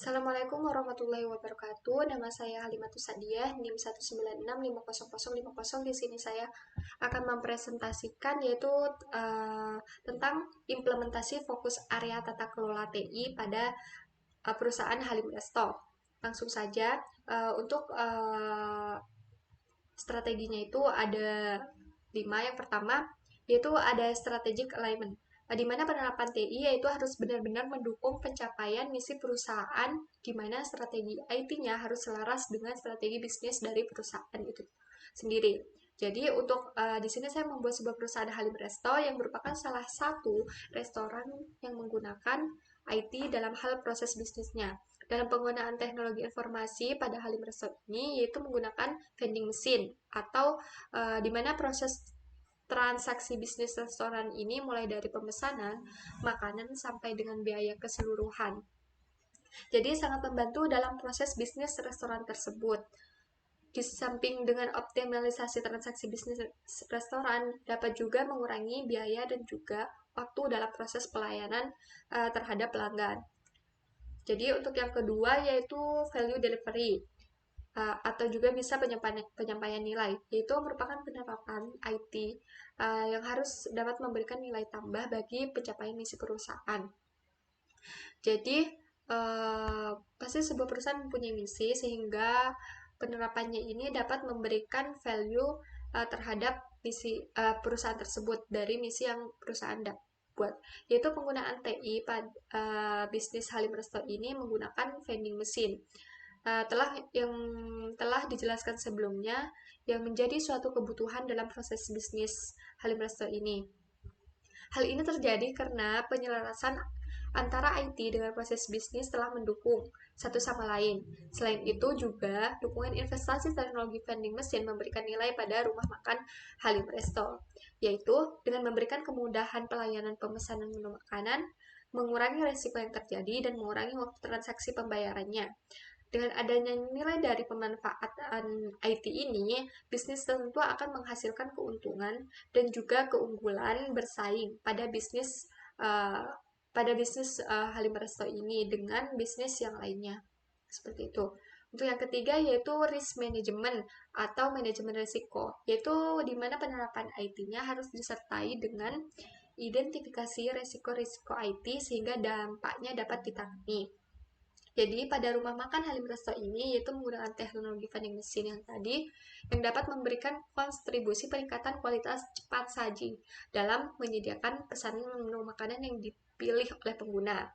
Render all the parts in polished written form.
Assalamualaikum warahmatullahi wabarakatuh. Nama saya Halimatus Sadiah, NIM 196500050. Di sini saya akan mempresentasikan yaitu tentang implementasi fokus area tata kelola TI pada perusahaan Halim Resto. Langsung saja untuk strateginya itu ada 5. Yang pertama yaitu ada strategic alignment, di mana penerapan TI yaitu harus benar-benar mendukung pencapaian misi perusahaan, di mana strategi IT-nya harus selaras dengan strategi bisnis dari perusahaan itu sendiri. Jadi untuk di sini saya membuat sebuah perusahaan Halim Resto yang merupakan salah satu restoran yang menggunakan IT dalam hal proses bisnisnya. Dalam penggunaan teknologi informasi pada Halim Resto ini yaitu menggunakan vending machine atau di mana proses transaksi bisnis restoran ini mulai dari pemesanan, makanan, sampai dengan biaya keseluruhan. Jadi sangat membantu dalam proses bisnis restoran tersebut. Di samping dengan optimalisasi transaksi bisnis restoran, dapat juga mengurangi biaya dan juga waktu dalam proses pelayanan terhadap pelanggan. Jadi untuk yang kedua yaitu value delivery, atau juga bisa penyampaian nilai, yaitu merupakan penerapan IT yang harus dapat memberikan nilai tambah bagi pencapaian misi perusahaan. Jadi pasti sebuah perusahaan mempunyai misi, sehingga penerapannya ini dapat memberikan value terhadap misi perusahaan tersebut dari misi yang perusahaan buat, yaitu penggunaan TI pada bisnis Halim Resto ini menggunakan vending machine. Yang telah dijelaskan sebelumnya, yang menjadi suatu kebutuhan dalam proses bisnis Halim Resto ini. Hal ini terjadi karena penyelarasan antara IT dengan proses bisnis telah mendukung satu sama lain. Selain itu juga, dukungan investasi teknologi vending machine memberikan nilai pada rumah makan Halim Resto, yaitu dengan memberikan kemudahan pelayanan pemesanan menu makanan, mengurangi resiko yang terjadi, dan mengurangi waktu transaksi pembayarannya. Dengan adanya nilai dari pemanfaatan IT ini, bisnis tentu akan menghasilkan keuntungan dan juga keunggulan bersaing pada bisnis Halim Resto ini dengan bisnis yang lainnya. Seperti itu. Untuk yang ketiga yaitu risk management atau manajemen risiko, yaitu di mana penerapan IT-nya harus disertai dengan identifikasi risiko-risiko IT sehingga dampaknya dapat ditangani. Jadi pada rumah makan Halim Resto ini yaitu menggunakan teknologi vending machine yang tadi, yang dapat memberikan kontribusi peningkatan kualitas cepat saji dalam menyediakan pesanan menu makanan yang dipilih oleh pengguna.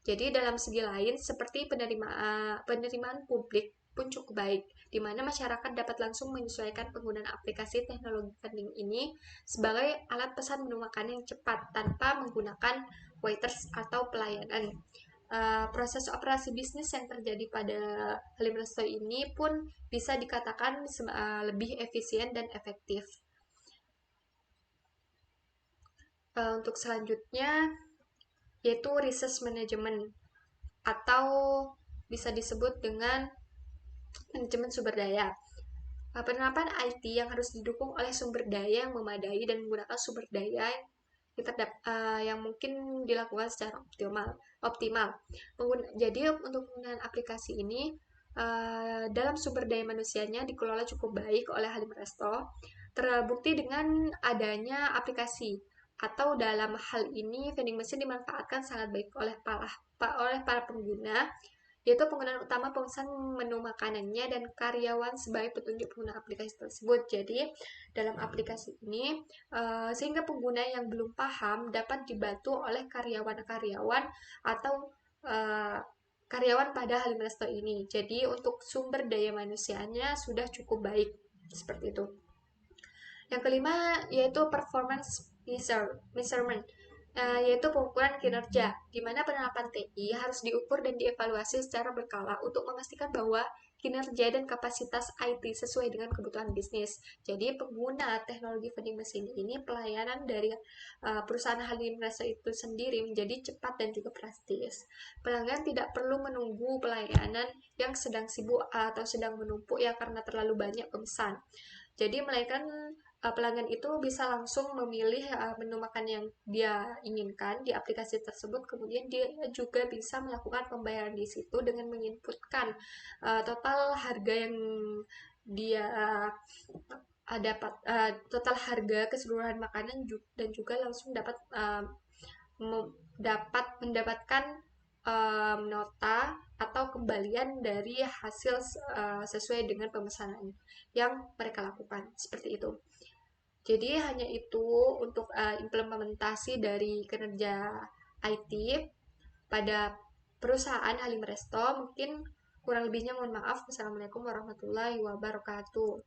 Jadi dalam segi lain seperti penerimaan publik pun cukup baik, di mana masyarakat dapat langsung menyesuaikan penggunaan aplikasi teknologi vending ini sebagai alat pesan menu makanan yang cepat tanpa menggunakan waiters atau pelayanan. Proses operasi bisnis yang terjadi pada Halim Resto ini pun bisa dikatakan lebih efisien dan efektif. Untuk selanjutnya yaitu resource management atau bisa disebut dengan manajemen sumber daya. Penerapan IT yang harus didukung oleh sumber daya yang memadai dan menggunakan sumber daya yang mungkin dilakukan secara optimal. Jadi untuk penggunaan aplikasi ini dalam sumber daya manusianya dikelola cukup baik oleh Halim Resto, terbukti dengan adanya aplikasi, atau dalam hal ini vending machine dimanfaatkan sangat baik oleh para pengguna, yaitu penggunaan utama pemesan menu makanannya dan karyawan sebagai petunjuk pengguna aplikasi tersebut. Jadi dalam aplikasi ini sehingga pengguna yang belum paham dapat dibantu oleh karyawan-karyawan atau karyawan pada Halim Resto ini. Jadi untuk sumber daya manusianya sudah cukup baik, seperti itu. Yang kelima yaitu performance measurement, yaitu pengukuran kinerja, di mana penerapan TI harus diukur dan dievaluasi secara berkala untuk memastikan bahwa kinerja dan kapasitas IT sesuai dengan kebutuhan bisnis. Jadi pengguna teknologi vending machine ini, pelayanan dari perusahaan Halim Resto itu sendiri menjadi cepat dan juga praktis. Pelanggan tidak perlu menunggu pelayanan yang sedang sibuk atau sedang menumpuk ya karena terlalu banyak pemesan. Jadi melainkan pelanggan itu bisa langsung memilih menu makan yang dia inginkan di aplikasi tersebut. Kemudian dia juga bisa melakukan pembayaran di situ dengan menginputkan total harga yang dia dapat, total harga keseluruhan makanan dan juga langsung dapat mendapatkan nota atau kembalian dari hasil sesuai dengan pemesanan yang mereka lakukan seperti itu. Jadi hanya itu untuk implementasi dari kinerja IT pada perusahaan Halim Resto. Mungkin kurang lebihnya mohon maaf. Wassalamualaikum warahmatullahi wabarakatuh.